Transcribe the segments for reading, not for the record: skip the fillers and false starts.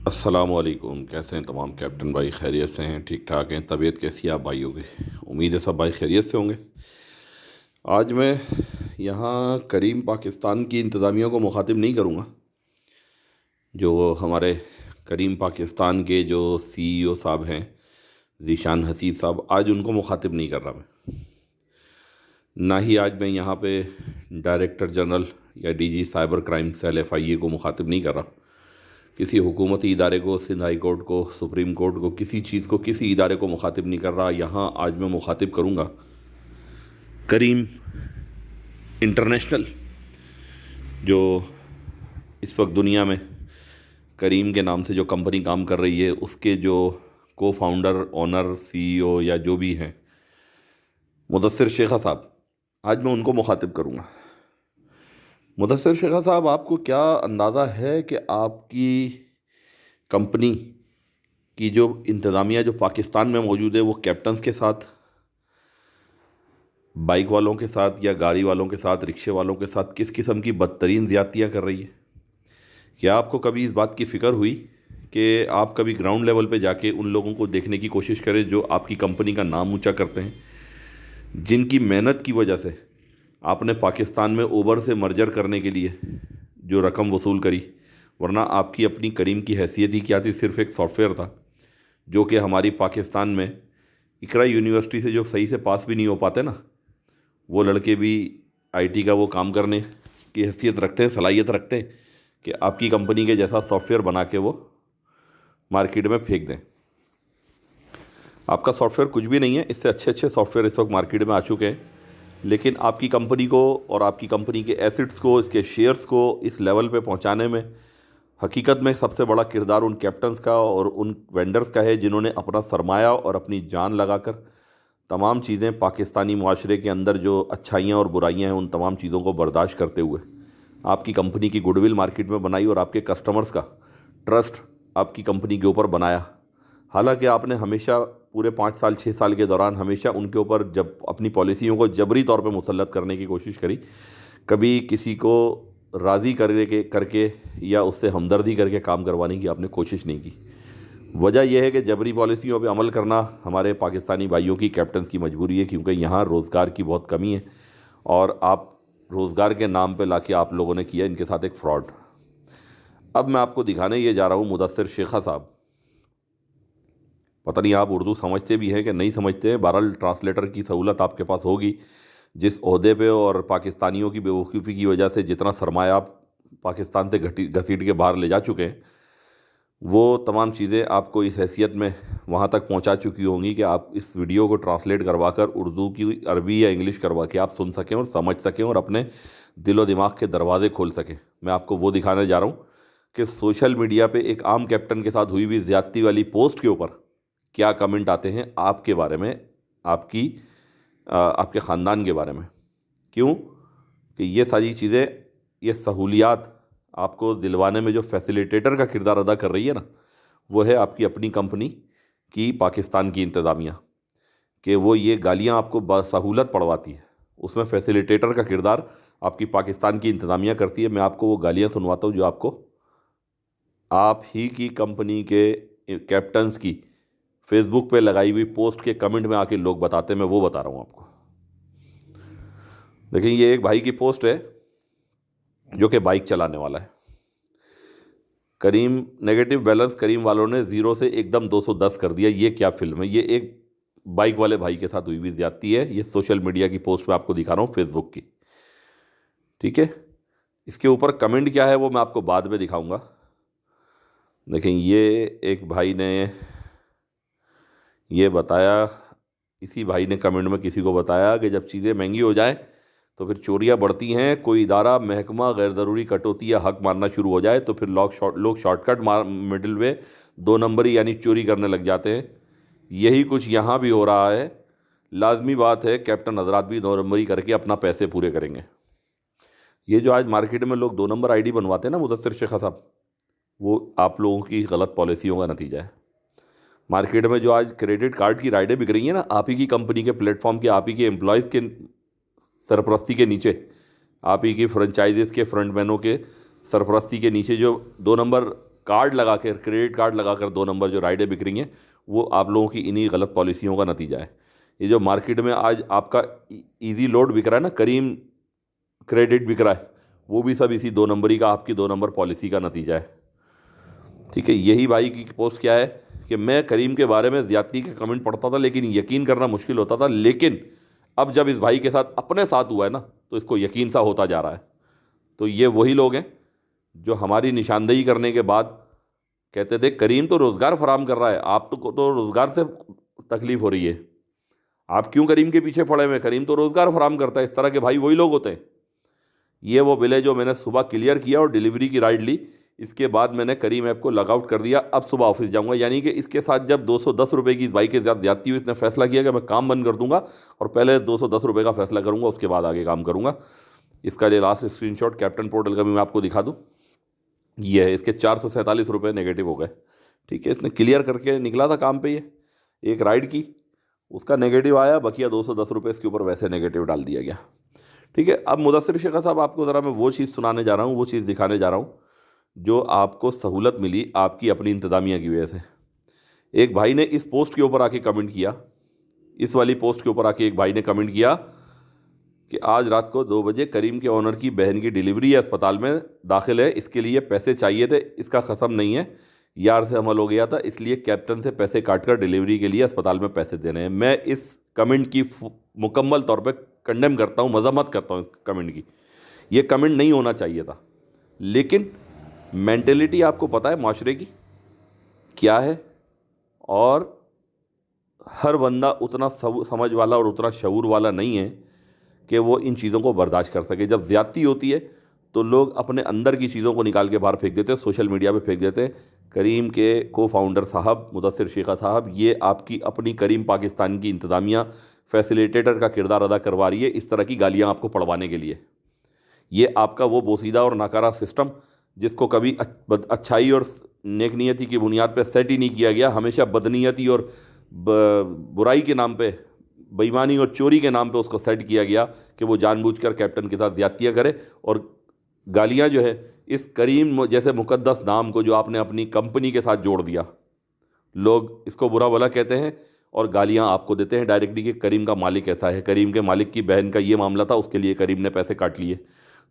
अस्सलामुअलैकुम। कैसे हैं तमाम कैप्टन भाई? खैरियत से हैं? ठीक ठाक हैं? तबीयत कैसी है आप भाइयों की? उम्मीद है सब भाई खैरियत से होंगे। आज मैं यहाँ करीम पाकिस्तान की इंतज़ामिया को मुखातिब नहीं करूँगा। जो हमारे करीम पाकिस्तान के जो सीईओ साहब हैं, ज़ीशान हसीब साहब, आज उनको मुखातिब नहीं कर रहा मैं। ना ही आज मैं यहाँ पे डायरेक्टर जनरल या DG cyber crime cell FIA को मुखातिब नहीं कर रहा। किसी हुकूमती इदारे को, सिंध हाई कोर्ट को, सुप्रीम कोर्ट को, किसी चीज़ को, किसी इदारे को मुखातिब नहीं कर रहा। यहाँ आज मैं मुखातिब करूँगा करीम इंटरनेशनल, जो इस वक्त दुनिया में करीम के नाम से जो कंपनी काम कर रही है, उसके जो को फाउंडर, ओनर, सीईओ या जो भी हैं, मुदस्सिर शेखा साहब, आज मैं उनको मुखातिब करूँगा। मुदस्सिर शेखा साहब, आपको क्या अंदाज़ा है कि आपकी कंपनी की जो इंतज़ामिया जो पाकिस्तान में मौजूद है, वो कैप्टन्स के साथ, बाइक वालों के साथ या गाड़ी वालों के साथ, रिक्शे वालों के साथ किस किस्म की बदतरीन ज़्यादतियाँ कर रही है? क्या आपको कभी इस बात की फ़िक्र हुई कि आप कभी ग्राउंड लेवल पे जाके उन लोगों को देखने की कोशिश करें जो आपकी कंपनी का नाम ऊंचा करते हैं, जिनकी मेहनत की वजह से आपने पाकिस्तान में उबर से मर्जर करने के लिए जो रकम वसूल करी? वरना आपकी अपनी करीम की हैसियत ही क्या थी? सिर्फ़ एक सॉफ्टवेयर था जो कि हमारी पाकिस्तान में इकरा यूनिवर्सिटी से जो सही से पास भी नहीं हो पाते ना, वो लड़के भी आईटी का वो काम करने की हैसियत रखते हैं, सलाहियत रखते हैं कि आपकी कंपनी के जैसा सॉफ्टवेयर बना के वो मार्केट में फेंक दें। आपका सॉफ्टवेयर कुछ भी नहीं है, इससे अच्छे अच्छे सॉफ्टवेयर इस वक्त मार्केट में आ चुके हैं, लेकिन आपकी कंपनी को और आपकी कंपनी के एसेट्स को, इसके शेयर्स को इस लेवल पे पहुंचाने में हकीकत में सबसे बड़ा किरदार उन कैप्टन्स का और उन वेंडर्स का है, जिन्होंने अपना सरमाया और अपनी जान लगाकर तमाम चीज़ें, पाकिस्तानी माशरे के अंदर जो अच्छाइयाँ और बुराइयाँ हैं, उन तमाम चीज़ों को बर्दाश्त करते हुए आपकी कंपनी की गुडविल मार्केट में बनाई और आपके कस्टमर्स का ट्रस्ट आपकी कंपनी के ऊपर बनाया। हालांकि आपने हमेशा पूरे 5 साल 6 साल के दौरान हमेशा उनके ऊपर जब अपनी पॉलिसियों को जबरी तौर पे मुसल्लत करने की कोशिश करी, कभी किसी को राज़ी करके या उससे हमदर्दी करके काम करवाने की आपने कोशिश नहीं की। वजह यह है कि जबरी पॉलिसियों पे अमल करना हमारे पाकिस्तानी भाइयों की, कैप्टन्स की मजबूरी है, क्योंकि यहाँ रोज़गार की बहुत कमी है और आप रोज़गार के नाम पे लाके आप लोगों ने किया इनके साथ एक फ़्रॉड। अब मैं आपको दिखाने ये जा रहा हूँ मुदस्सिर शेखा साहब, पता नहीं आप उर्दू समझते भी हैं कि नहीं समझते हैं, बहरहाल ट्रांसलेटर की सहूलत आपके पास होगी। जिस ओहदे पे और पाकिस्तानियों की बेवकूफ़ी की वजह से जितना सरमाया आप पाकिस्तान से घसीट के बाहर ले जा चुके हैं, वो तमाम चीज़ें आपको इस हैसियत में वहाँ तक पहुँचा चुकी होंगी कि आप इस वीडियो को ट्रांसलेट करवा कर उर्दू की अरबी या इंग्लिश करवा के आप सुन सकें और समझ सकें और अपने दिलो दिमाग के दरवाज़े खोल सकें। मैं आपको वो दिखाने जा रहा हूँ कि सोशल मीडिया पे एक आम कैप्टन के साथ हुई हुई ज़्यादती वाली पोस्ट के ऊपर क्या कमेंट आते हैं आपके बारे में, आपके ख़ानदान के बारे में। क्यों कि ये सारी चीज़ें, ये सहूलियात आपको दिलवाने में जो फैसिलिटेटर का किरदार अदा कर रही है ना, वो है आपकी अपनी कंपनी की पाकिस्तान की इंतज़ामिया, कि वो ये गालियाँ आपको बसहूलत पढ़वाती है, उसमें फैसिलिटेटर का किरदार आपकी पाकिस्तान की इंतज़ामिया करती है। मैं आपको वो गालियाँ सुनवाता हूँ जो आपको आप ही की कंपनी के कैप्टन्स की फेसबुक पे लगाई हुई पोस्ट के कमेंट में आके लोग बताते हैं। मैं वो बता रहा हूँ आपको। देखिए, ये एक भाई की पोस्ट है जो कि बाइक चलाने वाला है। करीम नेगेटिव बैलेंस, करीम वालों ने ज़ीरो से एकदम 210 कर दिया। ये क्या फिल्म है? ये एक बाइक वाले भाई के साथ हुई हुई ज्यादती है। ये सोशल मीडिया की पोस्ट में आपको दिखा रहा हूँ, फेसबुक की, ठीक है। इसके ऊपर कमेंट क्या है वो मैं आपको बाद में दिखाऊंगा। देखें, ये एक भाई ने ये बताया, इसी भाई ने कमेंट में किसी को बताया कि जब चीज़ें महंगी हो जाएं तो फिर चोरियां बढ़ती हैं। कोई इदारा, महकमा गैर ज़रूरी कटौती या हक मारना शुरू हो जाए तो फिर लोग शॉर्टकट मार, मिडिल वे, 2 नंबरी यानी चोरी करने लग जाते हैं। यही कुछ यहाँ भी हो रहा है। लाजमी बात है कैप्टन हजरात भी 2 नंबरी करके अपना पैसे पूरे करेंगे। ये जो आज मार्केट में लोग 2 नंबर आईडी बनवाते हैं ना मुदस्सिर शेखा साहब, वो आप लोगों की गलत पॉलिसियों का नतीजा है। मार्केट में जो आज क्रेडिट कार्ड की राइडें बिक रही हैं ना, आप ही की कंपनी के प्लेटफॉर्म के, आप ही के एम्प्लॉयज़ के सरपरस्ती के नीचे, आप ही की फ्रेंचाइजीज़ के फ्रंटमैनों के सरपरस्ती के नीचे जो 2 नंबर कार्ड लगा कर, क्रेडिट कार्ड लगा कर 2 नंबर जो राइडें बिक रही हैं, वो आप लोगों की इन्हीं गलत पॉलिसियों का नतीजा है। ये जो मार्केट में आज आपका इजी लोड बिक रहा है ना, करीम क्रेडिट बिक रहा है, वो भी सब इसी 2 नंबरी का, आपकी 2 नंबर पॉलिसी का नतीजा है। ठीक है, यही भाई की पोस्ट क्या है कि मैं करीम के बारे में ज़्यादती के कमेंट पढ़ता था लेकिन यकीन करना मुश्किल होता था, लेकिन अब जब इस भाई के साथ अपने साथ हुआ है ना, तो इसको यकीन सा होता जा रहा है। तो ये वही लोग हैं जो हमारी निशानदेही करने के बाद कहते थे करीम तो रोज़गार फराहम कर रहा है, आप तो रोज़गार से तकलीफ़ हो रही है, आप क्यों करीम के पीछे पड़े हुए, करीम तो रोज़गार फराहम करता है। इस तरह के भाई वही लोग होते हैं। ये वो बिल है जो मैंने सुबह क्लियर किया और डिलीवरी की राइड ली, इसके बाद मैंने करीम ऐप को लॉगआउट कर दिया। अब सुबह ऑफिस जाऊंगा, यानी कि इसके साथ जब 210 रुपये की इस बाइक के साथ ज्यादती हुई, इसने फैसला किया कि मैं काम बंद कर दूंगा और पहले 210 रुपये का फैसला करूंगा, उसके बाद आगे काम करूंगा। इसका ये लास्ट स्क्रीनशॉट कैप्टन पोर्टल का भी मैं आपको दिखा दूँ। ये है, इसके 447 रुपये नेगेटिव हो गए। ठीक है, इसने क्लियर करके निकला था काम पे, ये एक राइड की, उसका नेगेटिव आया, बकिया 210 रुपये इसके ऊपर वैसे नेगेटिव डाल दिया गया। ठीक है, अब मुदस्सिर शेखा साहब आपको ज़रा मैं वो चीज़ सुनाने जा रहा हूँ, वो चीज़ दिखाने जा रहा हूँ जो आपको सहूलत मिली आपकी अपनी इंतज़ामिया की वजह से। एक भाई ने इस पोस्ट के ऊपर आके कमेंट किया, इस वाली पोस्ट के ऊपर आके एक भाई ने कमेंट किया कि आज रात को 2 बजे करीम के ऑनर की बहन की डिलीवरी है, अस्पताल में दाखिल है, इसके लिए पैसे चाहिए थे, इसका कसम नहीं है, यार से हमल हो गया था, इसलिए कैप्टन से पैसे काट कर डिलीवरी के लिए अस्पताल में पैसे देने हैं। मैं इस कमेंट की मुकम्मल तौर पे कंडेम करता हूँ, मजम्मत करता हूँ इस कमेंट की। ये कमेंट नहीं होना चाहिए था, लेकिन मेंटेलिटी आपको पता है माशरे की क्या है, और हर बंदा उतना समझ वाला और उतना शऊर वाला नहीं है कि वो इन चीज़ों को बर्दाश्त कर सके। जब ज़्यादती होती है तो लोग अपने अंदर की चीज़ों को निकाल के बाहर फेंक देते हैं, सोशल मीडिया पे फेंक देते हैं। करीम के को फाउंडर साहब मुदस्सिर शेखा साहब, ये आपकी अपनी करीम पाकिस्तान की इंतज़ामिया फैसिलिटेटर का किरदार अदा करवा रही है इस तरह की गालियाँ आपको पढ़वाने के लिए। ये आपका वो बोसीदा और नाकारा सिस्टम जिसको कभी अच्छाई और नेक नियति की बुनियाद पर सेट ही नहीं किया गया, हमेशा बदनीयती और बुराई के नाम पे, बेईमानी और चोरी के नाम पे उसको सेट किया गया कि वो जानबूझकर कैप्टन के साथ ज़्यादतियाँ करे। और गालियाँ जो है इस करीम जैसे मुकद्दस नाम को जो आपने अपनी कंपनी के साथ जोड़ दिया, लोग इसको बुरा भला कहते हैं और गालियाँ आपको देते हैं डायरेक्टली कि करीम का मालिक ऐसा है, करीम के मालिक की बहन का ये मामला था, उसके लिए करीम ने पैसे काट लिए।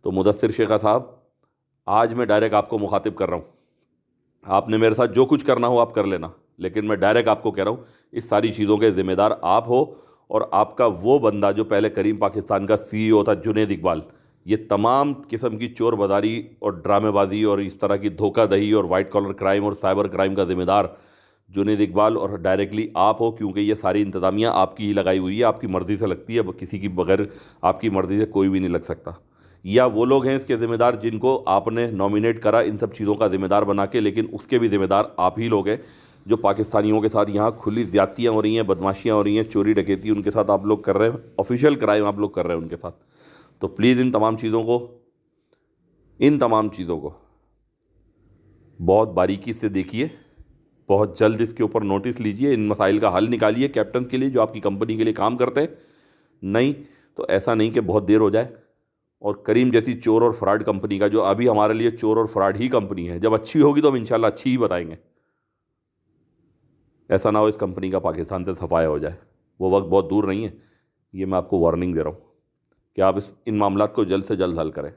तो मुदस्सिर शेखा साहब, आज मैं डायरेक्ट आपको मुखातिब कर रहा हूँ, आपने मेरे साथ जो कुछ करना हो आप कर लेना, लेकिन मैं डायरेक्ट आपको कह रहा हूँ इस सारी चीज़ों के ज़िम्मेदार आप हो और आपका वो बंदा जो पहले करीम पाकिस्तान का CEO था, जुनैद इकबाल। ये तमाम किस्म की चोर बाजारी और ड्रामेबाजी और इस तरह की धोखाधड़ी और वाइट कॉलर क्राइम और साइबर क्राइम का ज़िम्मेदार जुनैद इकबाल और डायरेक्टली आप हो, क्योंकि ये सारी इंतज़ामिया आपकी ही लगाई हुई है, आपकी मर्ज़ी से लगती है, किसी की बगैर आपकी मर्ज़ी से कोई भी नहीं लग सकता। या वो लोग हैं इसके ज़िम्मेदार जिनको आपने नॉमिनेट करा इन सब चीज़ों का ज़िम्मेदार बना के, लेकिन उसके भी ज़िम्मेदार आप ही लोग हैं जो पाकिस्तानियों के साथ यहाँ खुली ज़्यादतियाँ हो रही हैं, बदमाशियाँ हो रही हैं, चोरी डकैती उनके साथ आप लोग कर रहे हैं, ऑफिशियल क्राइम आप लोग कर रहे हैं उनके साथ। तो प्लीज़ इन तमाम चीज़ों को बहुत बारीकी से देखिए, बहुत जल्द इसके ऊपर नोटिस लीजिए, इन मसाइल का हल निकालिए कैप्टन के लिए जो आपकी कंपनी के लिए काम करते हैं। नहीं तो ऐसा नहीं कि बहुत देर हो जाए और करीम जैसी चोर और फ्रॉड कंपनी का, जो अभी हमारे लिए चोर और फ्रॉड ही कंपनी है, जब अच्छी होगी तो हम इंशाल्लाह अच्छी ही बताएंगे, ऐसा ना हो इस कंपनी का पाकिस्तान से सफाया हो जाए। वो वक्त बहुत दूर नहीं है, ये मैं आपको वार्निंग दे रहा हूँ कि आप इन मामलात को जल्द से जल्द हल करें।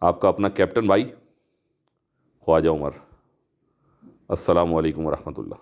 आपका अपना कैप्टन भाई ख्वाजा उमर। अस्सलामु अलैकुम वरहमतुल्लाह।